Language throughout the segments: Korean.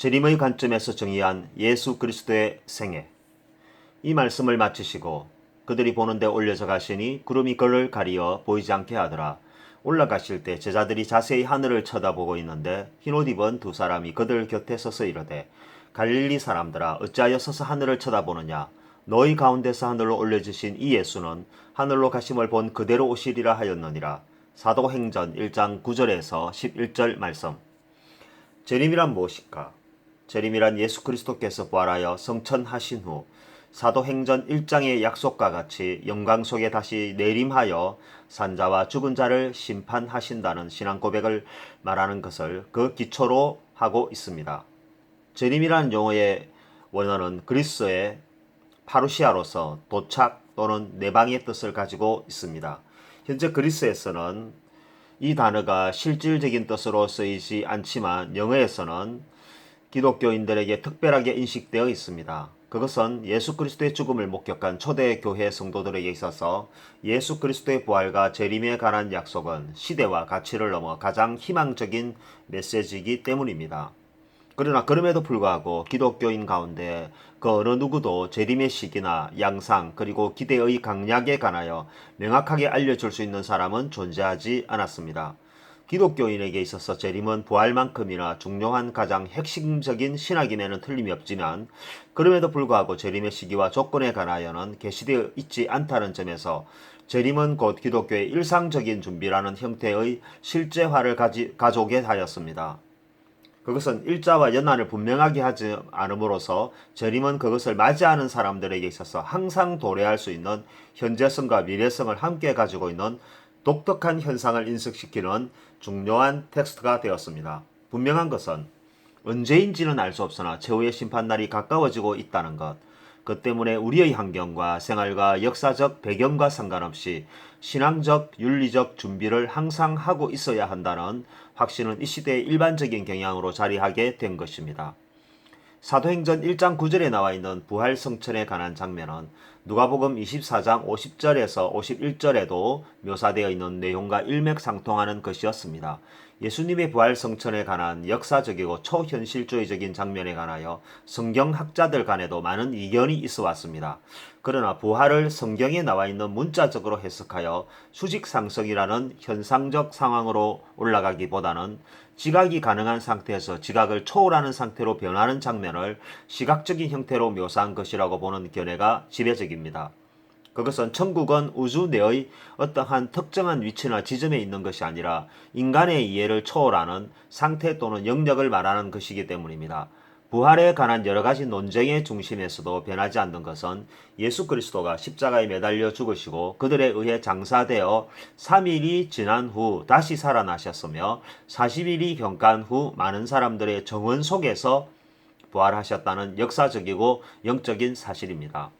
재림의 관점에서 정의한 예수 그리스도의 생애. 이 말씀을 마치시고 그들이 보는 데 올려져 가시니 구름이 그를 가리어 보이지 않게 하더라. 올라가실 때 제자들이 자세히 하늘을 쳐다보고 있는데 흰옷 입은 두 사람이 그들 곁에 서서 이르되 갈릴리 사람들아 어찌하여 서서 하늘을 쳐다보느냐. 너희 가운데서 하늘로 올려주신 이 예수는 하늘로 가심을 본 그대로 오시리라 하였느니라. 사도행전 1장 9절에서 11절 말씀. 재림이란 무엇일까? 재림이란 예수 그리스도께서 부활하여 성천하신 후 사도행전 1장의 약속과 같이 영광 속에 다시 내림하여 산자와 죽은 자를 심판하신다는 신앙 고백을 말하는 것을 그 기초로 하고 있습니다. 재림이라는 용어의 원어는 그리스어의 파루시아로서 도착 또는 내방의 뜻을 가지고 있습니다. 현재 그리스에서는 이 단어가 실질적인 뜻으로 쓰이지 않지만 영어에서는 기독교인들에게 특별하게 인식되어 있습니다. 그것은 예수 그리스도의 죽음을 목격한 초대 교회 성도들에게 있어서 예수 그리스도의 부활과 재림에 관한 약속은 시대와 가치를 넘어 가장 희망적인 메시지이기 때문입니다. 그러나 그럼에도 불구하고 기독교인 가운데 그 어느 누구도 재림의 시기나 양상 그리고 기대의 강약에 관하여 명확하게 알려줄 수 있는 사람은 존재하지 않았습니다. 기독교인에게 있어서 재림은 부활만큼이나 중요한 가장 핵심적인 신학임에는 틀림이 없지만 그럼에도 불구하고 재림의 시기와 조건에 관하여는 계시되어 있지 않다는 점에서 재림은 곧 기독교의 일상적인 준비라는 형태의 실제화를 가져오게 하였습니다. 그것은 일자와 연한을 분명하게 하지 않음으로써 재림은 그것을 맞이하는 사람들에게 있어서 항상 도래할 수 있는 현재성과 미래성을 함께 가지고 있는 독특한 현상을 인식시키는 중요한 텍스트가 되었습니다. 분명한 것은 언제인지는 알 수 없으나 최후의 심판날이 가까워지고 있다는 것, 그 때문에 우리의 환경과 생활과 역사적 배경과 상관없이 신앙적, 윤리적 준비를 항상 하고 있어야 한다는 확신은 이 시대의 일반적인 경향으로 자리하게 된 것입니다. 사도행전 1장 9절에 나와 있는 부활 성천에 관한 장면은 누가복음 24장 50절에서 51절에도 묘사되어 있는 내용과 일맥상통하는 것이었습니다. 예수님의 부활 성천에 관한 역사적이고 초현실주의적인 장면에 관하여 성경학자들 간에도 많은 이견이 있어 왔습니다. 그러나 부활을 성경에 나와 있는 문자적으로 해석하여 수직상승이라는 현상적 상황으로 올라가기보다는 지각이 가능한 상태에서 지각을 초월하는 상태로 변하는 장면을 시각적인 형태로 묘사한 것이라고 보는 견해가 지배적입니다. 그것은 천국은 우주 내의 어떠한 특정한 위치나 지점에 있는 것이 아니라 인간의 이해를 초월하는 상태 또는 영역을 말하는 것이기 때문입니다. 부활에 관한 여러 가지 논쟁의 중심에서도 변하지 않는 것은 예수 그리스도가 십자가에 매달려 죽으시고 그들에 의해 장사되어 3일이 지난 후 다시 살아나셨으며 40일이 경과한 후 많은 사람들의 정원 속에서 부활하셨다는 역사적이고 영적인 사실입니다.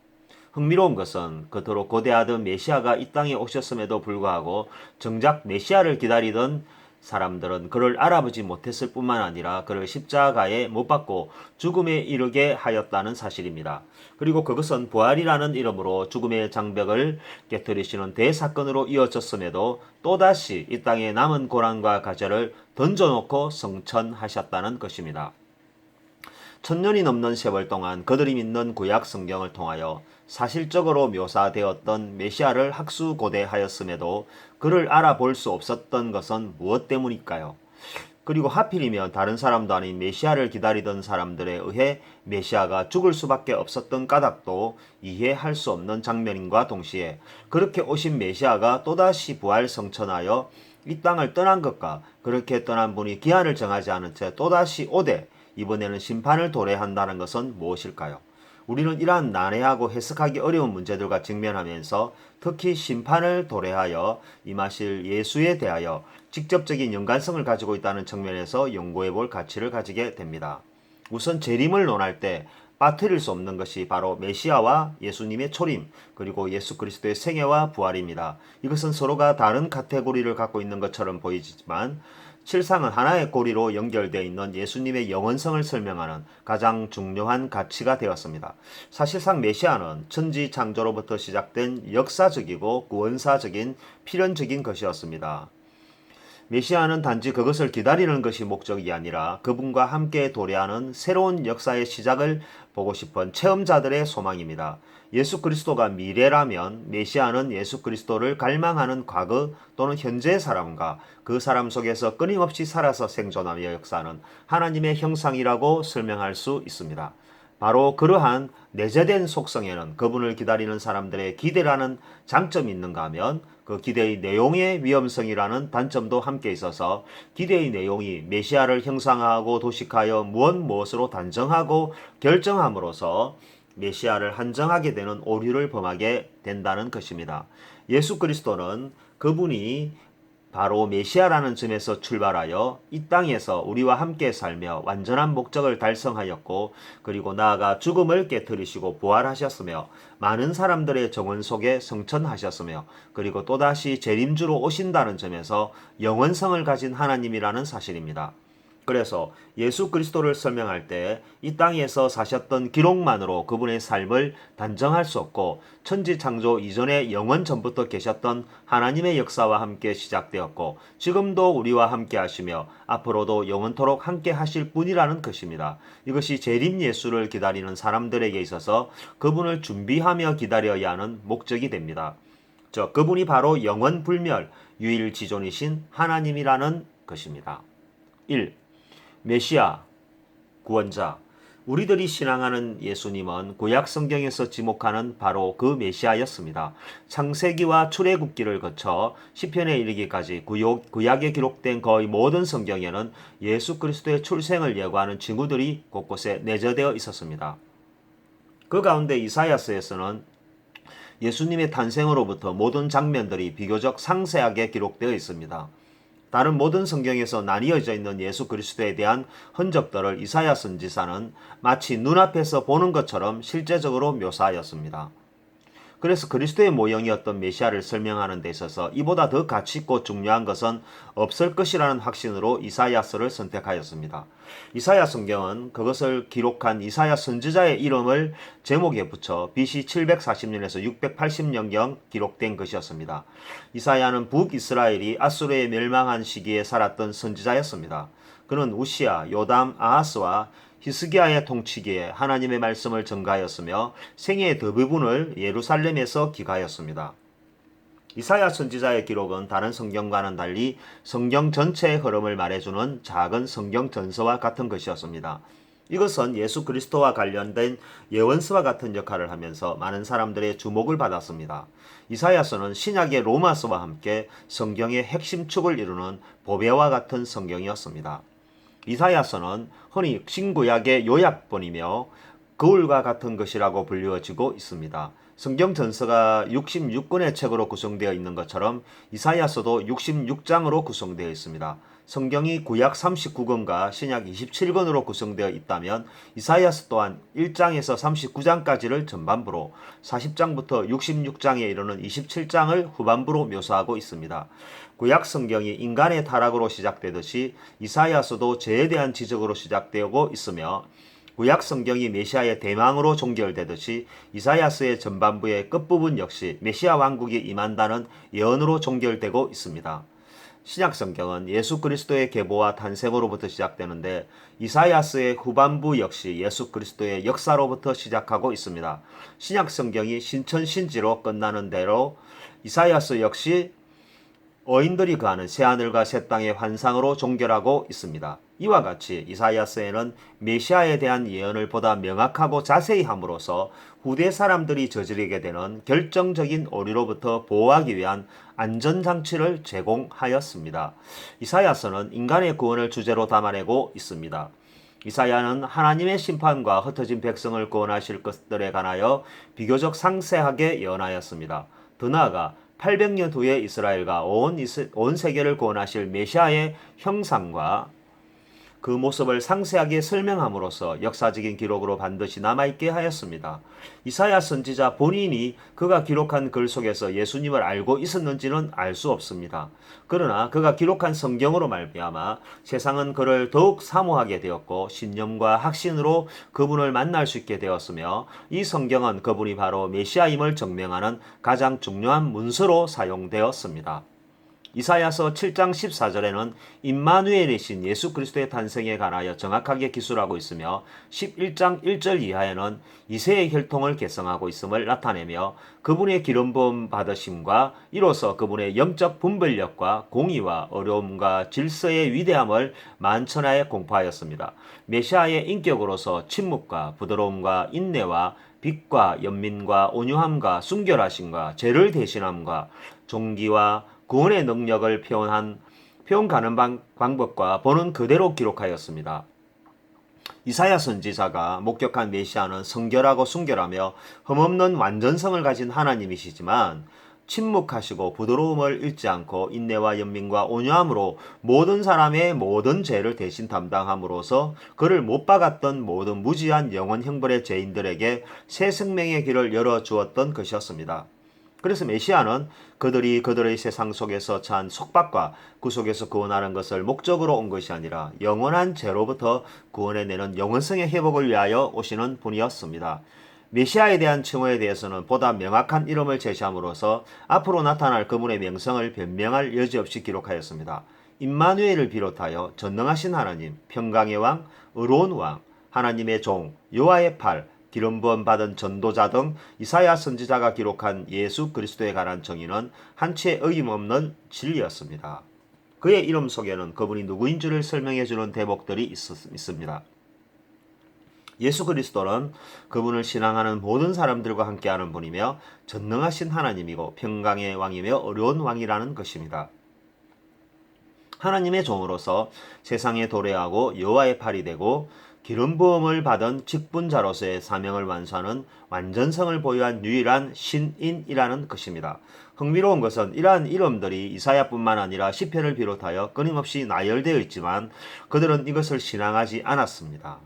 흥미로운 것은 그토록 고대하던 메시아가 이 땅에 오셨음에도 불구하고 정작 메시아를 기다리던 사람들은 그를 알아보지 못했을 뿐만 아니라 그를 십자가에 못 박고 죽음에 이르게 하였다는 사실입니다. 그리고 그것은 부활이라는 이름으로 죽음의 장벽을 깨뜨리시는 대사건으로 이어졌음에도 또다시 이 땅에 남은 고난과 가절을 던져놓고 성천하셨다는 것입니다. 1000년이 넘는 세월 동안 그들이 믿는 구약 성경을 통하여 사실적으로 묘사되었던 메시아를 학수고대하였음에도 그를 알아볼 수 없었던 것은 무엇 때문일까요? 그리고 하필이면 다른 사람도 아닌 메시아를 기다리던 사람들에 의해 메시아가 죽을 수밖에 없었던 까닭도 이해할 수 없는 장면인과 동시에 그렇게 오신 메시아가 또다시 부활 성천하여 이 땅을 떠난 것과 그렇게 떠난 분이 기한을 정하지 않은 채 또다시 오되 이번에는 심판을 도래한다는 것은 무엇일까요? 우리는 이러한 난해하고 해석하기 어려운 문제들과 직면하면서 특히 심판을 도래하여 임하실 예수에 대하여 직접적인 연관성을 가지고 있다는 측면에서 연구해 볼 가치를 가지게 됩니다. 우선 재림을 논할 때 빠뜨릴 수 없는 것이 바로 메시아와 예수님의 초림 그리고 예수 그리스도의 생애와 부활입니다. 이것은 서로가 다른 카테고리를 갖고 있는 것처럼 보이지만 실상은 하나의 고리로 연결되어 있는 예수님의 영원성을 설명하는 가장 중요한 가치가 되었습니다. 사실상 메시아는 천지 창조로부터 시작된 역사적이고 구원사적인 필연적인 것이었습니다. 메시아는 단지 그것을 기다리는 것이 목적이 아니라 그분과 함께 도래하는 새로운 역사의 시작을 보고 싶은 체험자들의 소망입니다. 예수 그리스도가 미래라면 메시아는 예수 그리스도를 갈망하는 과거 또는 현재의 사람과 그 사람 속에서 끊임없이 살아서 생존하며 역사하는 하나님의 형상이라고 설명할 수 있습니다. 바로 그러한 내재된 속성에는 그분을 기다리는 사람들의 기대라는 장점이 있는가 하면 그 기대의 내용의 위험성이라는 단점도 함께 있어서 기대의 내용이 메시아를 형상화하고 도식하여 무엇으로 단정하고 결정함으로써 메시아를 한정하게 되는 오류를 범하게 된다는 것입니다. 예수 그리스도는 그분이 바로 메시아라는 점에서 출발하여 이 땅에서 우리와 함께 살며 완전한 목적을 달성하였고 그리고 나아가 죽음을 깨뜨리시고 부활하셨으며 많은 사람들의 정원 속에 성천하셨으며 그리고 또다시 재림주로 오신다는 점에서 영원성을 가진 하나님이라는 사실입니다. 그래서 예수 그리스도를 설명할 때 이 땅에서 사셨던 기록만으로 그분의 삶을 단정할 수 없고 천지창조 이전에 영원 전부터 계셨던 하나님의 역사와 함께 시작되었고 지금도 우리와 함께 하시며 앞으로도 영원토록 함께 하실 분이라는 것입니다. 이것이 재림 예수를 기다리는 사람들에게 있어서 그분을 준비하며 기다려야 하는 목적이 됩니다. 그분이 바로 영원불멸 유일지존이신 하나님이라는 것입니다. 1. 메시아, 구원자. 우리들이 신앙하는 예수님은 구약 성경에서 지목하는 바로 그 메시아였습니다. 창세기와 출애굽기를 거쳐 시편에 이르기까지 구약에 기록된 거의 모든 성경에는 예수 그리스도의 출생을 예고하는 징후들이 곳곳에 내재되어 있었습니다. 그 가운데 이사야서에서는 예수님의 탄생으로부터 모든 장면들이 비교적 상세하게 기록되어 있습니다. 다른 모든 성경에서 나뉘어져 있는 예수 그리스도에 대한 흔적들을 이사야 선지자는 마치 눈앞에서 보는 것처럼 실제적으로 묘사하였습니다. 그래서 그리스도의 모형이었던 메시아를 설명하는 데 있어서 이보다 더 가치있고 중요한 것은 없을 것이라는 확신으로 이사야서를 선택하였습니다. 이사야 성경은 그것을 기록한 이사야 선지자의 이름을 제목에 붙여 BC 740년에서 680년경 기록된 것이었습니다. 이사야는 북이스라엘이 아수르에 멸망한 시기에 살았던 선지자였습니다. 그는 우시야, 요담, 아하스와 히스기야의 통치기에 하나님의 말씀을 전가하였으며 생애의 대부분을 예루살렘에서 기가하였습니다. 이사야 선지자의 기록은 다른 성경과는 달리 성경 전체의 흐름을 말해주는 작은 성경 전서와 같은 것이었습니다. 이것은 예수 그리스도와 관련된 예언서와 같은 역할을 하면서 많은 사람들의 주목을 받았습니다. 이사야서는 신약의 로마서와 함께 성경의 핵심축을 이루는 보배와 같은 성경이었습니다. 이사야서는 흔히 신구약의 요약본이며 거울과 같은 것이라고 불리워지고 있습니다. 성경 전서가 66권의 책으로 구성되어 있는 것처럼 이사야서도 66장으로 구성되어 있습니다. 성경이 구약 39권과 신약 27권으로 구성되어 있다면 이사야서 또한 1장에서 39장까지를 전반부로 40장부터 66장에 이르는 27장을 후반부로 묘사하고 있습니다. 구약 성경이 인간의 타락으로 시작되듯이 이사야서도 죄에 대한 지적으로 시작되고 있으며 구약 성경이 메시아의 대망으로 종결되듯이 이사야서의 전반부의 끝부분 역시 메시아 왕국이 임한다는 예언으로 종결되고 있습니다. 신약 성경은 예수 그리스도의 계보와 탄생으로부터 시작되는데 이사야서의 후반부 역시 예수 그리스도의 역사로부터 시작하고 있습니다. 신약 성경이 신천신지로 끝나는 대로 이사야서 역시 어인들이 거하는 새하늘과 새 땅의 환상으로 종결하고 있습니다. 이와 같이 이사야서에는 메시아에 대한 예언을 보다 명확하고 자세히 함으로써 후대 사람들이 저지르게 되는 결정적인 오류로부터 보호하기 위한 안전장치를 제공하였습니다. 이사야서는 인간의 구원을 주제로 담아내고 있습니다. 이사야는 하나님의 심판과 흩어진 백성을 구원하실 것들에 관하여 비교적 상세하게 예언하였습니다. 더 나아가 800년 후에 이스라엘과 온 세계를 구원하실 메시아의 형상과 그 모습을 상세하게 설명함으로써 역사적인 기록으로 반드시 남아있게 하였습니다. 이사야 선지자 본인이 그가 기록한 글 속에서 예수님을 알고 있었는지는 알 수 없습니다. 그러나 그가 기록한 성경으로 말미암아 세상은 그를 더욱 사모하게 되었고 신념과 확신으로 그분을 만날 수 있게 되었으며 이 성경은 그분이 바로 메시아임을 증명하는 가장 중요한 문서로 사용되었습니다. 이사야서 7장 14절에는 임마누엘이신 예수 그리스도의 탄생에 관하여 정확하게 기술하고 있으며 11장 1절 이하에는 이새의 혈통을 계승하고 있음을 나타내며 그분의 기름 부음 받으심과 이로써 그분의 영적 분별력과 공의와 어려움과 질서의 위대함을 만천하에 공포하였습니다. 메시아의 인격으로서 침묵과 부드러움과 인내와 빛과 연민과 온유함과 순결하심과 죄를 대신함과 종기와 구원의 능력을 표현 가는 방법과 보는 그대로 기록하였습니다. 이사야 선지자가 목격한 메시아는 성결하고 순결하며 흠없는 완전성을 가진 하나님이시지만 침묵하시고 부드러움을 잃지 않고 인내와 연민과 온유함으로 모든 사람의 모든 죄를 대신 담당함으로써 그를 못 박았던 모든 무지한 영혼 형벌의 죄인들에게 새 생명의 길을 열어주었던 것이었습니다. 그래서 메시아는 그들이 그들의 세상 속에서 처한 속박과 구속에서 구원하는 것을 목적으로 온 것이 아니라 영원한 죄로부터 구원해내는 영원성의 회복을 위하여 오시는 분이었습니다. 메시아에 대한 칭호에 대해서는 보다 명확한 이름을 제시함으로써 앞으로 나타날 그분의 명성을 변명할 여지 없이 기록하였습니다. 임마누엘을 비롯하여 전능하신 하나님, 평강의 왕, 의로운 왕, 하나님의 종, 여호와의 팔, 기름 부음 받은 전도자 등 이사야 선지자가 기록한 예수 그리스도에 관한 정의는 한치의 어김없는 진리였습니다. 그의 이름 속에는 그분이 누구인 줄을 설명해 주는 대목들이 있습니다. 예수 그리스도는 그분을 신앙하는 모든 사람들과 함께하는 분이며 전능하신 하나님이고 평강의 왕이며 어려운 왕이라는 것입니다. 하나님의 종으로서 세상에 도래하고 여호와의 팔이 되고 기름 부음을 받은 직분자로서의 사명을 완수하는 완전성을 보유한 유일한 신인이라는 것입니다. 흥미로운 것은 이러한 이름들이 이사야뿐만 아니라 시편을 비롯하여 끊임없이 나열되어 있지만 그들은 이것을 신앙하지 않았습니다.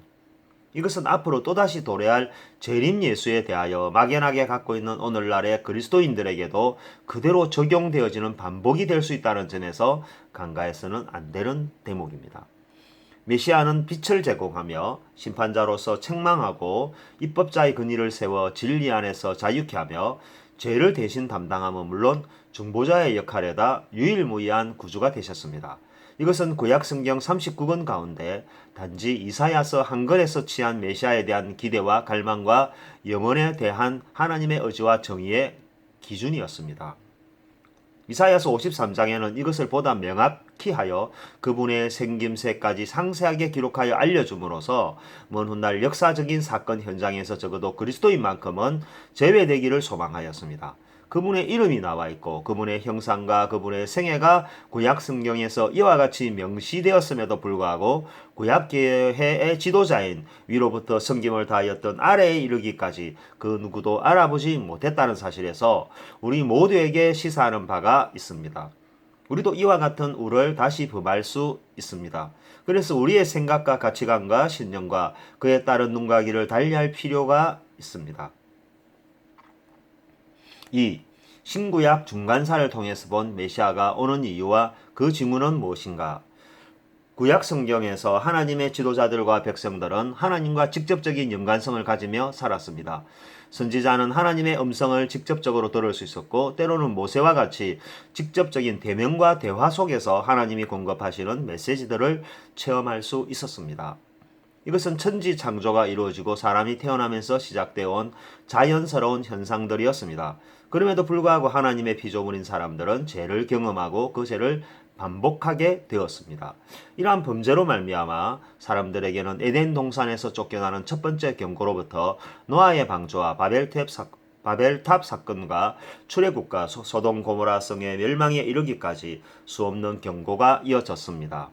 이것은 앞으로 또다시 도래할 재림 예수에 대하여 막연하게 갖고 있는 오늘날의 그리스도인들에게도 그대로 적용되어지는 반복이 될 수 있다는 점에서 간과해서는 안 되는 대목입니다. 메시아는 빛을 제공하며 심판자로서 책망하고 입법자의 근의를 세워 진리 안에서 자유케 하며 죄를 대신 담당함은 물론 중보자의 역할에다 유일무이한 구주가 되셨습니다. 이것은 구약 성경 39권 가운데 단지 이사야서 한 권에서 취한 메시아에 대한 기대와 갈망과 영원에 대한 하나님의 의지와 정의의 기준이었습니다. 이사야서 53장에는 이것을 보다 명확히 하여 그분의 생김새까지 상세하게 기록하여 알려줌으로써 먼 훗날 역사적인 사건 현장에서 적어도 그리스도인만큼은 제외되기를 소망하였습니다. 그분의 이름이 나와 있고 그분의 형상과 그분의 생애가 구약 성경에서 이와 같이 명시되었음에도 불구하고 구약계의 지도자인 위로부터 섬김을 다하였던 아래에 이르기까지 그 누구도 알아보지 못했다는 사실에서 우리 모두에게 시사하는 바가 있습니다. 우리도 이와 같은 우를 다시 범할 수 있습니다. 그래서 우리의 생각과 가치관과 신념과 그에 따른 눈과 귀를 달리할 필요가 있습니다. 2. 신구약 중간사를 통해서 본 메시아가 오는 이유와 그 징후는 무엇인가? 구약 성경에서 하나님의 지도자들과 백성들은 하나님과 직접적인 연관성을 가지며 살았습니다. 선지자는 하나님의 음성을 직접적으로 들을 수 있었고 때로는 모세와 같이 직접적인 대면과 대화 속에서 하나님이 공급하시는 메시지들을 체험할 수 있었습니다. 이것은 천지 창조가 이루어지고 사람이 태어나면서 시작되어 온 자연스러운 현상들이었습니다. 그럼에도 불구하고 하나님의 피조물인 사람들은 죄를 경험하고 그 죄를 반복하게 되었습니다. 이러한 범죄로 말미암아 사람들에게는 에덴 동산에서 쫓겨나는 첫 번째 경고로부터 노아의 방주와 바벨탑 사건과 출애굽과 소돔 고모라 성의 멸망에 이르기까지 수없는 경고가 이어졌습니다.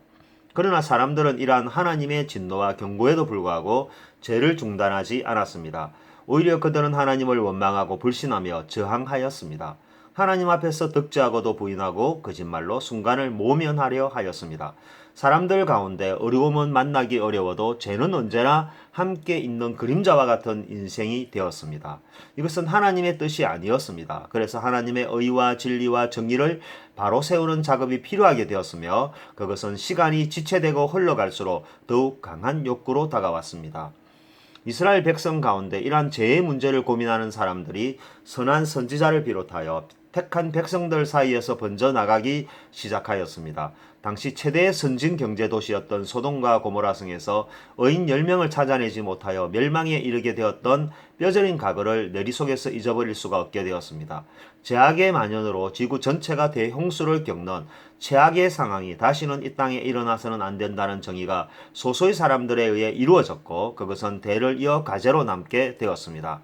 그러나 사람들은 이러한 하나님의 진노와 경고에도 불구하고 죄를 중단하지 않았습니다. 오히려 그들은 하나님을 원망하고 불신하며 저항하였습니다. 하나님 앞에서 득죄하고도 부인하고 거짓말로 순간을 모면하려 하였습니다. 사람들 가운데 어려움은 만나기 어려워도 죄는 언제나 함께 있는 그림자와 같은 인생이 되었습니다. 이것은 하나님의 뜻이 아니었습니다. 그래서 하나님의 의와 진리와 정의를 바로 세우는 작업이 필요하게 되었으며 그것은 시간이 지체되고 흘러갈수록 더욱 강한 욕구로 다가왔습니다. 이스라엘 백성 가운데 이러한 죄의 문제를 고민하는 사람들이 선한 선지자를 비롯하여 택한 백성들 사이에서 번져나가기 시작하였습니다. 당시 최대의 선진 경제 도시였던 소돔과 고모라 성에서 의인 10명을 찾아내지 못하여 멸망에 이르게 되었던 뼈저린 과거를 내리속에서 잊어버릴 수가 없게 되었습니다. 제약의 만연으로 지구 전체가 대홍수를 겪는 최악의 상황이 다시는 이 땅에 일어나서는 안 된다는 정의가 소수의 사람들에 의해 이루어졌고, 그것은 대를 이어 가제로 남게 되었습니다.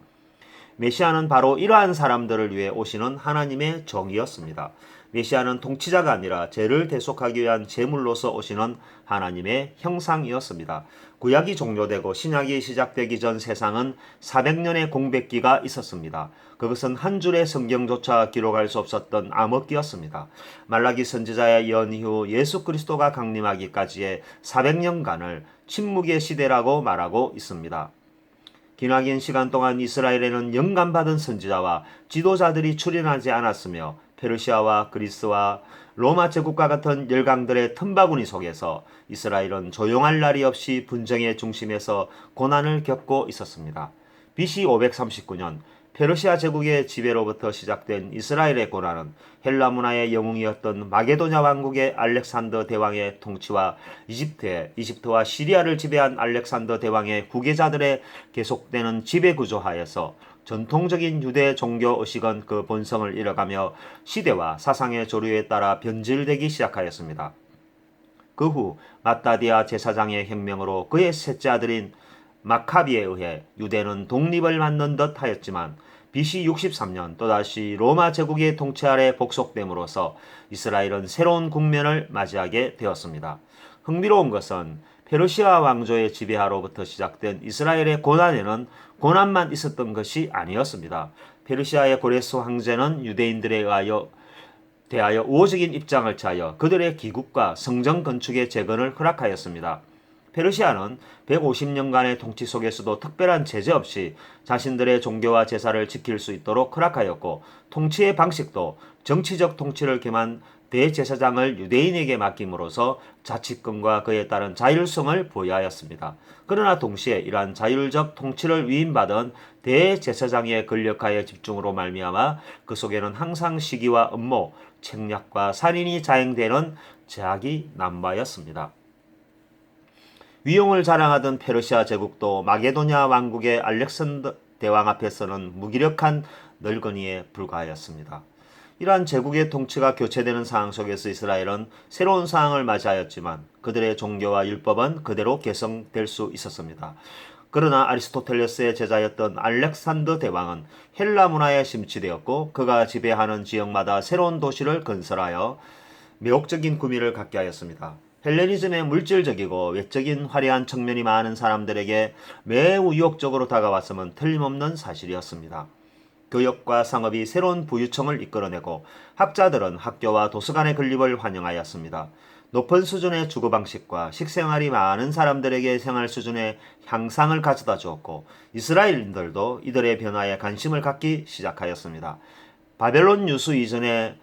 메시아는 바로 이러한 사람들을 위해 오시는 하나님의 정의였습니다. 메시아는 통치자가 아니라 죄를 대속하기 위한 제물로서 오시는 하나님의 형상이었습니다. 구약이 종료되고 신약이 시작되기 전 세상은 400년의 공백기가 있었습니다. 그것은 한 줄의 성경조차 기록할 수 없었던 암흑기였습니다. 말라기 선지자의 예언 이후 예수 그리스도가 강림하기까지의 400년간을 침묵의 시대라고 말하고 있습니다. 기나긴 시간 동안 이스라엘에는 영감받은 선지자와 지도자들이 출현하지 않았으며, 페르시아와 그리스와 로마 제국과 같은 열강들의 틈바구니 속에서 이스라엘은 조용할 날이 없이 분쟁의 중심에서 고난을 겪고 있었습니다. BC 539년 페르시아 제국의 지배로부터 시작된 이스라엘의 고난은 헬라 문화의 영웅이었던 마게도냐 왕국의 알렉산더 대왕의 통치와 이집트와 시리아를 지배한 알렉산더 대왕의 후계자들의 계속되는 지배구조 하에서 전통적인 유대 종교 의식은 그 본성을 잃어가며 시대와 사상의 조류에 따라 변질되기 시작하였습니다. 그 후 마따디아 제사장의 혁명으로 그의 셋째 아들인 마카비에 의해 유대는 독립을 맞는 듯 하였지만, BC 63년 또다시 로마 제국의 통치 아래 복속됨으로써 이스라엘은 새로운 국면을 맞이하게 되었습니다. 흥미로운 것은 페르시아 왕조의 지배하로부터 시작된 이스라엘의 고난에는 고난만 있었던 것이 아니었습니다. 페르시아의 고레스 황제는 유대인들에 대하여 우호적인 입장을 취하여 그들의 기국과 성전 건축의 재건을 허락하였습니다. 페르시아는 150년간의 통치 속에서도 특별한 제재 없이 자신들의 종교와 제사를 지킬 수 있도록 허락하였고, 통치의 방식도 정치적 통치를 겸한 대제사장을 유대인에게 맡김으로써 자치권과 그에 따른 자율성을 부여하였습니다. 그러나 동시에 이러한 자율적 통치를 위임받은 대제사장의 권력하에 집중으로 말미암아 그 속에는 항상 시기와 음모, 책략과 살인이 자행되는 제약이 남바였습니다. 위용을 자랑하던 페르시아 제국도 마게도냐 왕국의 알렉산더 대왕 앞에서는 무기력한 늙은이에 불과하였습니다. 이러한 제국의 통치가 교체되는 상황 속에서 이스라엘은 새로운 상황을 맞이하였지만 그들의 종교와 율법은 그대로 개성될 수 있었습니다. 그러나 아리스토텔레스의 제자였던 알렉산더 대왕은 헬라 문화에 심취되었고, 그가 지배하는 지역마다 새로운 도시를 건설하여 매혹적인 구미를 갖게 하였습니다. 헬레니즘의 물질적이고 외적인 화려한 측면이 많은 사람들에게 매우 유혹적으로 다가왔음은 틀림없는 사실이었습니다. 교역과 상업이 새로운 부유층을 이끌어내고 학자들은 학교와 도서관의 건립을 환영하였습니다. 높은 수준의 주거방식과 식생활이 많은 사람들에게 생활 수준의 향상을 가져다 주었고, 이스라엘인들도 이들의 변화에 관심을 갖기 시작하였습니다. 바벨론 유수 이전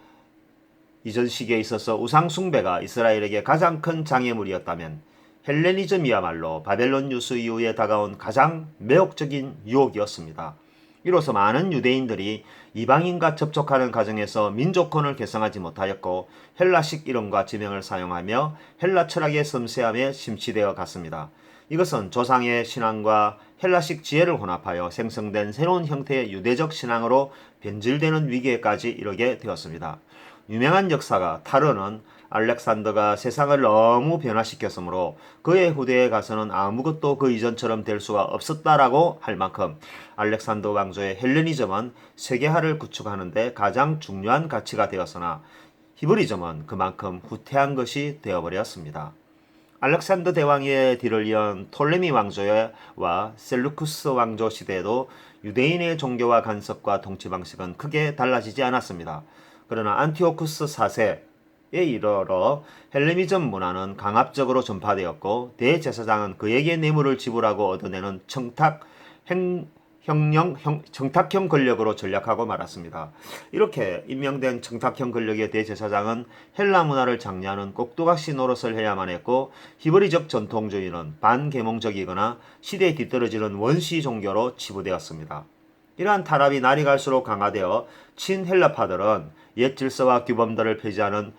시기에 있어서 우상 숭배가 이스라엘에게 가장 큰 장애물이었다면, 헬레니즘이야말로 바벨론 유수 이후에 다가온 가장 매혹적인 유혹이었습니다. 이로써 많은 유대인들이 이방인과 접촉하는 과정에서 민족권을 개성하지 못하였고, 헬라식 이름과 지명을 사용하며 헬라 철학의 섬세함에 심취되어 갔습니다. 이것은 조상의 신앙과 헬라식 지혜를 혼합하여 생성된 새로운 형태의 유대적 신앙으로 변질되는 위기에까지 이르게 되었습니다. 유명한 역사가 타르는 알렉산더가 세상을 너무 변화시켰으므로 그의 후대에 가서는 아무것도 그 이전처럼 될 수가 없었다라고 할 만큼 알렉산더 왕조의 헬레니즘은 세계화를 구축하는 데 가장 중요한 가치가 되었으나, 히브리즘은 그만큼 후퇴한 것이 되어버렸습니다. 알렉산더 대왕의 뒤를 이은 톨레미 왕조와 셀루쿠스 왕조 시대에도 유대인의 종교와 간섭과 통치 방식은 크게 달라지지 않았습니다. 그러나 안티오쿠스 4세에 이르러 헬레니즘 문화는 강압적으로 전파되었고, 대제사장은 그에게 뇌물을 지불하고 얻어내는 청탁형 권력으로 전락하고 말았습니다. 이렇게 임명된 청탁형 권력의 대제사장은 헬라 문화를 장려하는 꼭두각시 노릇을 해야만 했고, 히브리적 전통주의는 반계몽적이거나 시대에 뒤떨어지는 원시 종교로 치부되었습니다. 이러한 탄압이 날이 갈수록 강화되어 친헬라파들은 옛 질서와 규범들을 폐지하는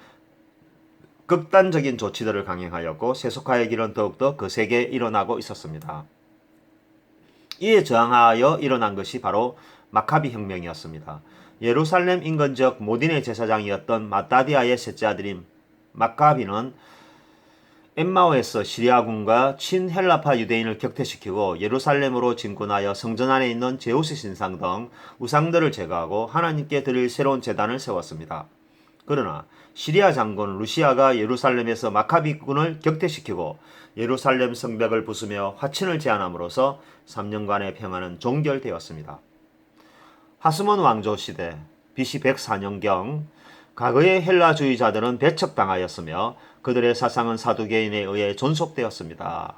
극단적인 조치들을 강행하였고 세속화의 길은 더욱더 거세게 일어나고 있었습니다. 이에 저항하여 일어난 것이 바로 마카비 혁명이었습니다. 예루살렘 인근 지역 모딘의 제사장이었던 마따디아의 셋째 아들인 마카비는 엠마오에서 시리아군과 친헬라파 유대인을 격퇴시키고 예루살렘으로 진군하여 성전 안에 있는 제우스 신상 등 우상들을 제거하고 하나님께 드릴 새로운 제단을 세웠습니다. 그러나 시리아 장군 루시아가 예루살렘에서 마카비군을 격퇴시키고 예루살렘 성벽을 부수며 화친을 제안함으로써 3년간의 평화는 종결되었습니다. 하스몬 왕조 시대 BC 104년경 과거의 헬라주의자들은 배척당하였으며 그들의 사상은 사두개인에 의해 존속되었습니다.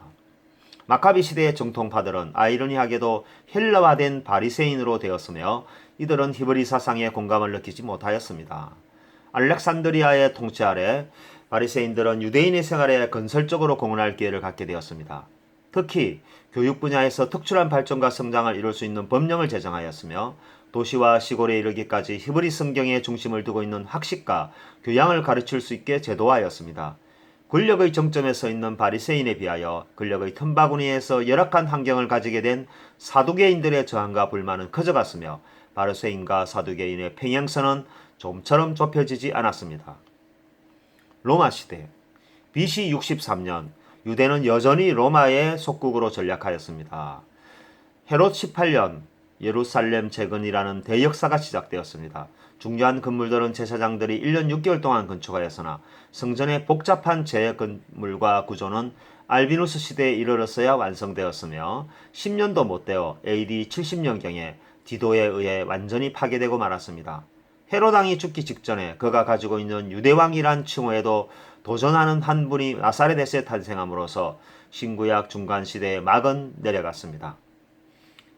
마카비 시대의 정통파들은 아이러니하게도 헬라화된 바리새인으로 되었으며 이들은 히브리 사상에 공감을 느끼지 못하였습니다. 알렉산드리아의 통치 아래 바리새인들은 유대인의 생활에 건설적으로 공헌할 기회를 갖게 되었습니다. 특히 교육 분야에서 특출한 발전과 성장을 이룰 수 있는 법령을 제정하였으며 도시와 시골에 이르기까지 히브리 성경에 중심을 두고 있는 학식과 교양을 가르칠 수 있게 제도화하였습니다. 권력의 정점에 서 있는 바리새인에 비하여 권력의 틈바구니에서 열악한 환경을 가지게 된 사두개인들의 저항과 불만은 커져갔으며 바리새인과 사두개인의 평행선은 좀처럼 좁혀지지 않았습니다. 로마 시대 BC 63년 유대는 여전히 로마의 속국으로 전락하였습니다. 헤롯 18년 예루살렘 재건이라는 대역사가 시작되었습니다. 중요한 건물들은 제사장들이 1년 6개월 동안 건축하였으나 성전의 복잡한 재건물과 구조는 알비누스 시대에 이르렀어야 완성되었으며 10년도 못 되어 AD 70년경에 디도에 의해 완전히 파괴되고 말았습니다. 헤로당이 죽기 직전에 그가 가지고 있는 유대왕이란 칭호에도 도전하는 한 분이 나사렛에서 탄생함으로써 신구약 중간시대의 막은 내려갔습니다.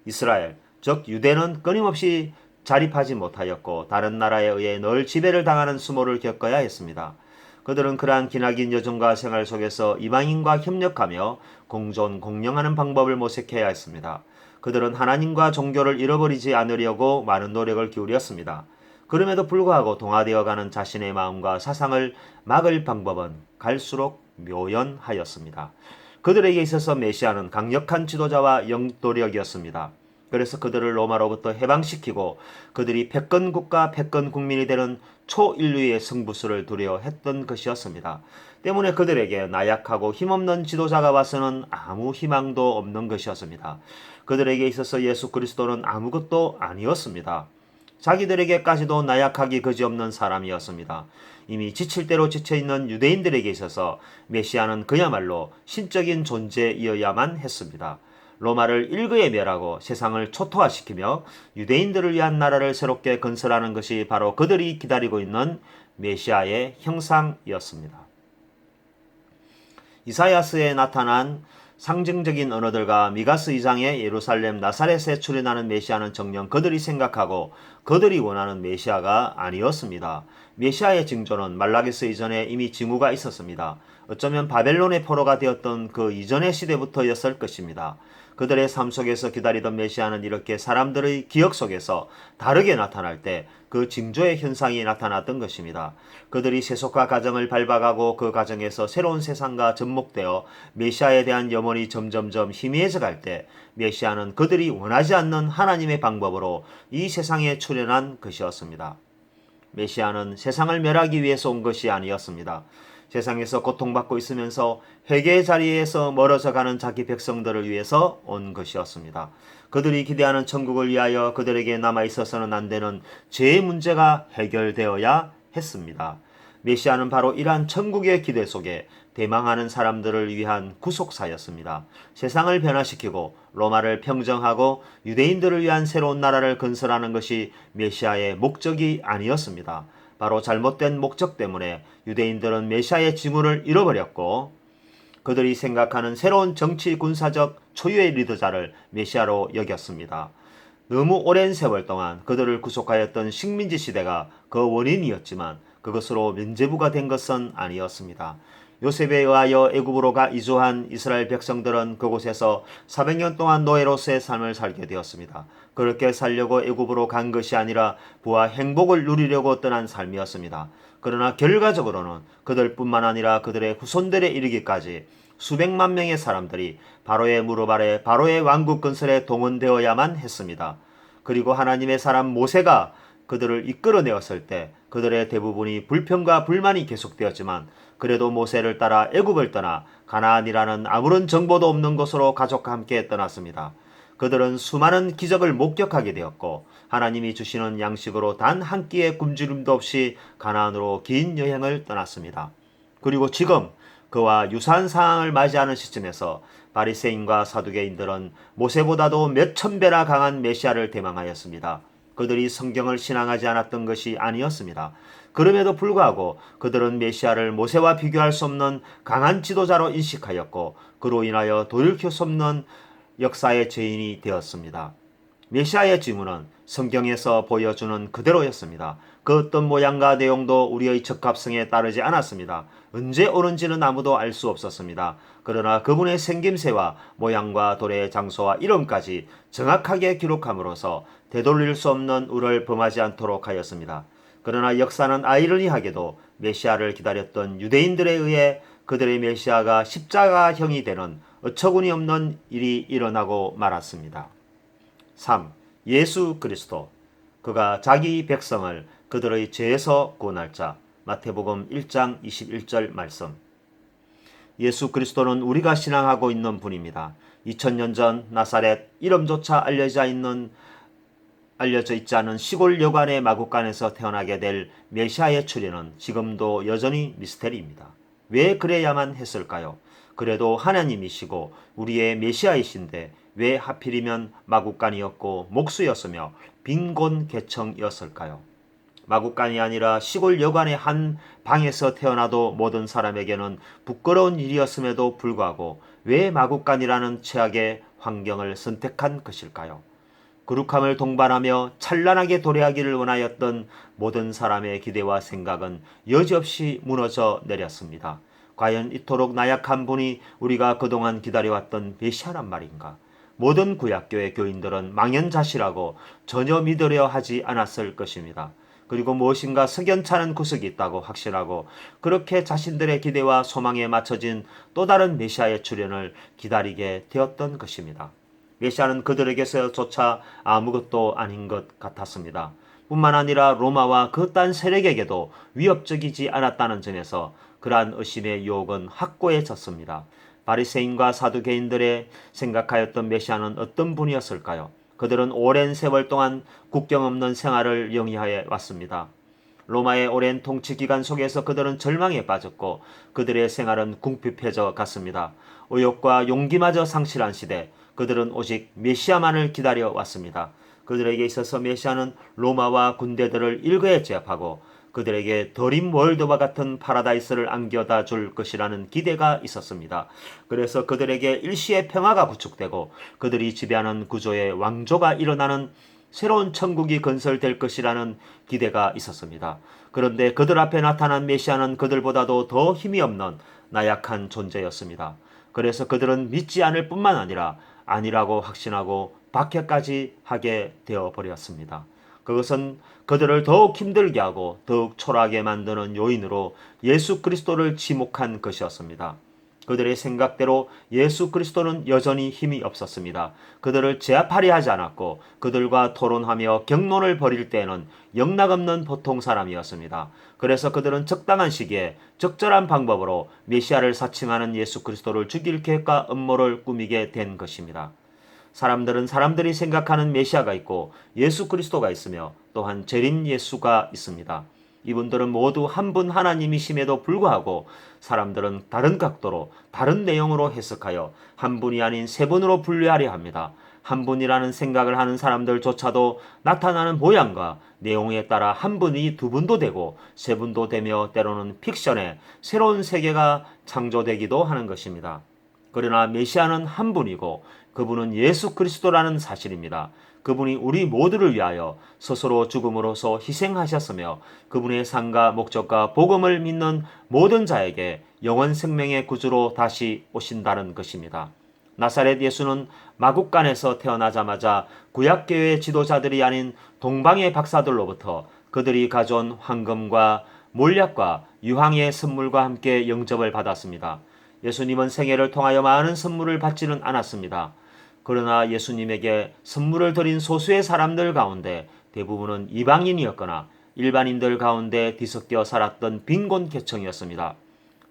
이스라엘, 즉 유대는 끊임없이 자립하지 못하였고 다른 나라에 의해 늘 지배를 당하는 수모를 겪어야 했습니다. 그들은 그러한 기나긴 여정과 생활 속에서 이방인과 협력하며 공존, 공영하는 방법을 모색해야 했습니다. 그들은 하나님과 종교를 잃어버리지 않으려고 많은 노력을 기울였습니다. 그럼에도 불구하고 동화되어가는 자신의 마음과 사상을 막을 방법은 갈수록 묘연하였습니다. 그들에게 있어서 메시아는 강력한 지도자와 영도력이었습니다. 그래서 그들을 로마로부터 해방시키고 그들이 패권국가 패권국민이 되는 초인류의 승부수를 두려워했던 것이었습니다. 때문에 그들에게 나약하고 힘없는 지도자가 와서는 아무 희망도 없는 것이었습니다. 그들에게 있어서 예수 그리스도는 아무것도 아니었습니다. 자기들에게까지도 나약하기 그지없는 사람이었습니다. 이미 지칠 대로 지쳐있는 유대인들에게 있어서 메시아는 그야말로 신적인 존재이어야만 했습니다. 로마를 일거에 멸하고 세상을 초토화시키며 유대인들을 위한 나라를 새롭게 건설하는 것이 바로 그들이 기다리고 있는 메시아의 형상이었습니다. 이사야스에 나타난 상징적인 언어들과 미가스 2장의 예루살렘 나사렛에 출현하는 메시아는 정녕 그들이 생각하고 그들이 원하는 메시아가 아니었습니다. 메시아의 징조는 말라기스 이전에 이미 징후가 있었습니다. 어쩌면 바벨론의 포로가 되었던 그 이전의 시대부터였을 것입니다. 그들의 삶 속에서 기다리던 메시아는 이렇게 사람들의 기억 속에서 다르게 나타날 때 그 징조의 현상이 나타났던 것입니다. 그들이 세속화 과정을 밟아가고 그 과정에서 새로운 세상과 접목되어 메시아에 대한 염원이 점점점 희미해져 갈 때 메시아는 그들이 원하지 않는 하나님의 방법으로 이 세상에 출현한 것이었습니다. 메시아는 세상을 멸하기 위해서 온 것이 아니었습니다. 세상에서 고통받고 있으면서 회개의 자리에서 멀어져 가는 자기 백성들을 위해서 온 것이었습니다. 그들이 기대하는 천국을 위하여 그들에게 남아있어서는 안 되는 죄의 문제가 해결되어야 했습니다. 메시아는 바로 이러한 천국의 기대 속에 대망하는 사람들을 위한 구속사였습니다. 세상을 변화시키고 로마를 평정하고 유대인들을 위한 새로운 나라를 건설하는 것이 메시아의 목적이 아니었습니다. 바로 잘못된 목적 때문에 유대인들은 메시아의 징후를 잃어버렸고 그들이 생각하는 새로운 정치 군사적 초유의 리더자를 메시아로 여겼습니다. 너무 오랜 세월 동안 그들을 구속하였던 식민지 시대가 그 원인이었지만 그것으로 면죄부가 된 것은 아니었습니다. 요셉에 의하여 애굽으로 이주한 이스라엘 백성들은 그곳에서 400년 동안 노예로서의 삶을 살게 되었습니다. 그렇게 살려고 애굽으로 간 것이 아니라 부와 행복을 누리려고 떠난 삶이었습니다. 그러나 결과적으로는 그들뿐만 아니라 그들의 후손들에 이르기까지 수백만 명의 사람들이 바로의 무릎 아래 바로의 왕국 건설에 동원되어야만 했습니다. 그리고 하나님의 사람 모세가 그들을 이끌어내었을 때 그들의 대부분이 불평과 불만이 계속되었지만 그래도 모세를 따라 애굽을 떠나 가나안이라는 아무런 정보도 없는 곳으로 가족과 함께 떠났습니다. 그들은 수많은 기적을 목격하게 되었고 하나님이 주시는 양식으로 단 한 끼의 굶주림도 없이 가나안으로 긴 여행을 떠났습니다. 그리고 지금 그와 유사한 상황을 맞이하는 시점에서 바리새인과 사두개인들은 모세보다도 몇천 배나 강한 메시아를 대망하였습니다. 그들이 성경을 신앙하지 않았던 것이 아니었습니다. 그럼에도 불구하고 그들은 메시아를 모세와 비교할 수 없는 강한 지도자로 인식하였고 그로 인하여 돌이킬 수 없는 역사의 죄인이 되었습니다. 메시아의 징후는 성경에서 보여주는 그대로였습니다. 그 어떤 모양과 내용도 우리의 적합성에 따르지 않았습니다. 언제 오는지는 아무도 알 수 없었습니다. 그러나 그분의 생김새와 모양과 도래의 장소와 이름까지 정확하게 기록함으로써 되돌릴 수 없는 우를 범하지 않도록 하였습니다. 그러나 역사는 아이러니하게도 메시아를 기다렸던 유대인들에 의해 그들의 메시아가 십자가형이 되는 어처구니 없는 일이 일어나고 말았습니다. 3. 예수 그리스도. 그가 자기 백성을 그들의 죄에서 구원할 자. 마태복음 1장 21절 말씀. 예수 그리스도는 우리가 신앙하고 있는 분입니다. 2000년 전 나사렛 이름조차 알려져 있지 않은 시골 여관의 마구간에서 태어나게 될 메시아의 출현은 지금도 여전히 미스테리입니다. 왜 그래야만 했을까요? 그래도 하나님이시고 우리의 메시아이신데 왜 하필이면 마구간이었고 목수였으며 빈곤 계층이었을까요? 마구간이 아니라 시골 여관의 한 방에서 태어나도 모든 사람에게는 부끄러운 일이었음에도 불구하고 왜 마구간이라는 최악의 환경을 선택한 것일까요? 거룩함을 동반하며 찬란하게 도래하기를 원하였던 모든 사람의 기대와 생각은 여지없이 무너져 내렸습니다. 과연 이토록 나약한 분이 우리가 그동안 기다려왔던 메시아란 말인가? 모든 구약교회 교인들은 망연자실하고 전혀 믿으려 하지 않았을 것입니다. 그리고 무엇인가 석연찮은 구석이 있다고 확신하고 그렇게 자신들의 기대와 소망에 맞춰진 또 다른 메시아의 출현을 기다리게 되었던 것입니다. 메시아는 그들에게서조차 아무것도 아닌 것 같았습니다. 뿐만 아니라 로마와 그딴 세력에게도 위협적이지 않았다는 점에서 그러한 의심의 유혹은 확고해졌습니다. 바리새인과 사두개인들의 생각하였던 메시아는 어떤 분이었을까요? 그들은 오랜 세월 동안 국경 없는 생활을 영위하여 왔습니다. 로마의 오랜 통치 기간 속에서 그들은 절망에 빠졌고 그들의 생활은 궁핍해져 갔습니다. 의욕과 용기마저 상실한 시대, 그들은 오직 메시아만을 기다려 왔습니다. 그들에게 있어서 메시아는 로마와 군대들을 일거에 제압하고 그들에게 더림 월드와 같은 파라다이스를 안겨다 줄 것이라는 기대가 있었습니다. 그래서 그들에게 일시의 평화가 구축되고 그들이 지배하는 구조의 왕조가 일어나는 새로운 천국이 건설될 것이라는 기대가 있었습니다. 그런데 그들 앞에 나타난 메시아는 그들보다도 더 힘이 없는 나약한 존재였습니다. 그래서 그들은 믿지 않을 뿐만 아니라 아니라고 확신하고 박해까지 하게 되어버렸습니다. 그것은 그들을 더욱 힘들게 하고 더욱 초라하게 만드는 요인으로 예수 그리스도를 지목한 것이었습니다. 그들의 생각대로 예수 그리스도는 여전히 힘이 없었습니다. 그들을 제압하려 하지 않았고 그들과 토론하며 경론을 벌일 때에는 영락없는 보통 사람이었습니다. 그래서 그들은 적당한 시기에 적절한 방법으로 메시아를 사칭하는 예수 그리스도를 죽일 계획과 음모를 꾸미게 된 것입니다. 사람들은 사람들이 생각하는 메시아가 있고 예수 그리스도가 있으며 또한 재림 예수가 있습니다. 이분들은 모두 한 분 하나님이심에도 불구하고 사람들은 다른 각도로 다른 내용으로 해석하여 한 분이 아닌 세 분으로 분류하려 합니다. 한 분이라는 생각을 하는 사람들조차도 나타나는 모양과 내용에 따라 한 분이 두 분도 되고 세 분도 되며 때로는 픽션의 새로운 세계가 창조되기도 하는 것입니다. 그러나 메시아는 한 분이고 그분은 예수 그리스도라는 사실입니다. 그분이 우리 모두를 위하여 스스로 죽음으로써 희생하셨으며 그분의 삶과 목적과 복음을 믿는 모든 자에게 영원 생명의 구주로 다시 오신다는 것입니다. 나사렛 예수는 마국간에서 태어나자마자 구약교회의 지도자들이 아닌 동방의 박사들로부터 그들이 가져온 황금과 몰약과 유황의 선물과 함께 영접을 받았습니다. 예수님은 생애를 통하여 많은 선물을 받지는 않았습니다. 그러나 예수님에게 선물을 드린 소수의 사람들 가운데 대부분은 이방인이었거나 일반인들 가운데 뒤섞여 살았던 빈곤 계층이었습니다.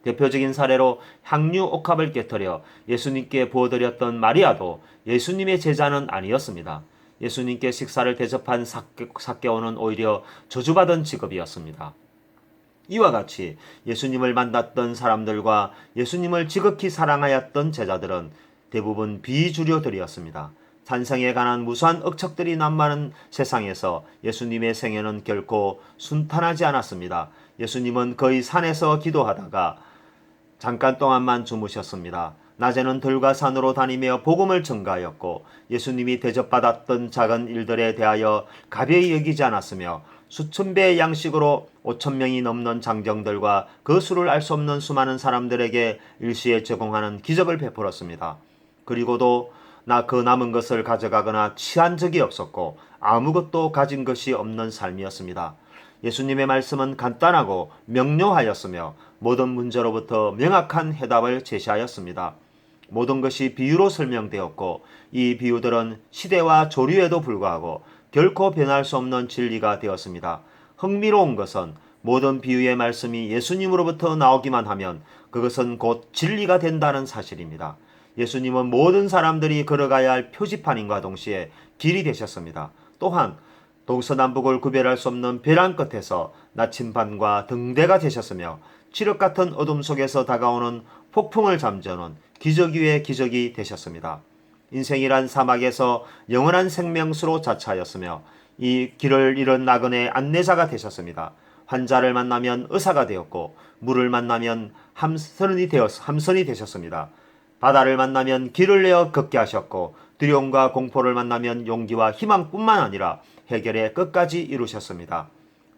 대표적인 사례로 향유 옥합을 깨뜨려 예수님께 부어드렸던 마리아도 예수님의 제자는 아니었습니다. 예수님께 식사를 대접한 삭개오는 오히려 저주받은 직업이었습니다. 이와 같이 예수님을 만났던 사람들과 예수님을 지극히 사랑하였던 제자들은 대부분 비주류들이었습니다. 찬성에 관한 무수한 억척들이 난무하는 세상에서 예수님의 생애는 결코 순탄하지 않았습니다. 예수님은 거의 산에서 기도하다가 잠깐 동안만 주무셨습니다. 낮에는 들과 산으로 다니며 복음을 전가하였고 예수님이 대접받았던 작은 일들에 대하여 가벼이 여기지 않았으며 수천 배의 양식으로 5천 명이 넘는 장정들과 그 수를 알 수 없는 수많은 사람들에게 일시에 제공하는 기적을 베풀었습니다. 그리고도 그 남은 것을 가져가거나 취한 적이 없었고 아무것도 가진 것이 없는 삶이었습니다. 예수님의 말씀은 간단하고 명료하였으며 모든 문제로부터 명확한 해답을 제시하였습니다. 모든 것이 비유로 설명되었고 이 비유들은 시대와 조류에도 불구하고 결코 변할 수 없는 진리가 되었습니다. 흥미로운 것은 모든 비유의 말씀이 예수님으로부터 나오기만 하면 그것은 곧 진리가 된다는 사실입니다. 예수님은 모든 사람들이 걸어가야 할 표지판인과 동시에 길이 되셨습니다. 또한 동서남북을 구별할 수 없는 벼랑 끝에서 나침반과 등대가 되셨으며 칠흑 같은 어둠 속에서 다가오는 폭풍을 잠재우는 기적 위의 기적이 되셨습니다. 인생이란 사막에서 영원한 생명수로 자처하였으며 이 길을 잃은 나그네의 안내자가 되셨습니다. 환자를 만나면 의사가 되었고 물을 만나면 함선이 되셨습니다. 바다를 만나면 길을 내어 걷게 하셨고 두려움과 공포를 만나면 용기와 희망뿐만 아니라 해결의 끝까지 이루셨습니다.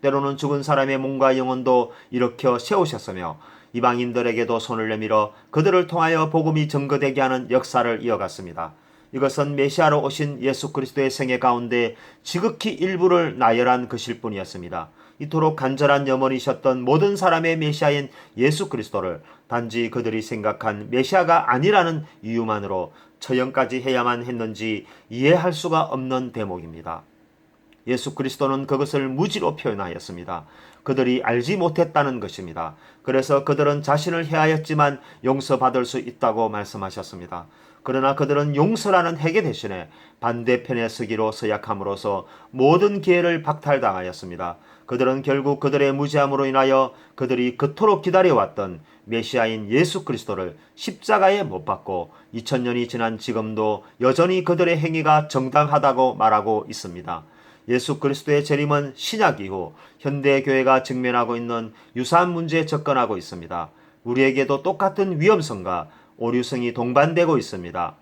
때로는 죽은 사람의 몸과 영혼도 일으켜 세우셨으며 이방인들에게도 손을 내밀어 그들을 통하여 복음이 증거되게 하는 역사를 이어갔습니다. 이것은 메시아로 오신 예수 그리스도의 생애 가운데 지극히 일부를 나열한 것일 뿐이었습니다. 이토록 간절한 염원이셨던 모든 사람의 메시아인 예수 그리스도를 단지 그들이 생각한 메시아가 아니라는 이유만으로 처형까지 해야만 했는지 이해할 수가 없는 대목입니다. 예수 그리스도는 그것을 무지로 표현하였습니다. 그들이 알지 못했다는 것입니다. 그래서 그들은 자신을 해하였지만 용서받을 수 있다고 말씀하셨습니다. 그러나 그들은 용서라는 회개 대신에 반대편에 서기로 서약함으로써 모든 기회를 박탈당하였습니다. 그들은 결국 그들의 무지함으로 인하여 그들이 그토록 기다려왔던 메시아인 예수 그리스도를 십자가에 못 박고 2000년이 지난 지금도 여전히 그들의 행위가 정당하다고 말하고 있습니다. 예수 그리스도의 재림은 신약 이후 현대 교회가 직면하고 있는 유사한 문제에 접근하고 있습니다. 우리에게도 똑같은 위험성과 오류성이 동반되고 있습니다.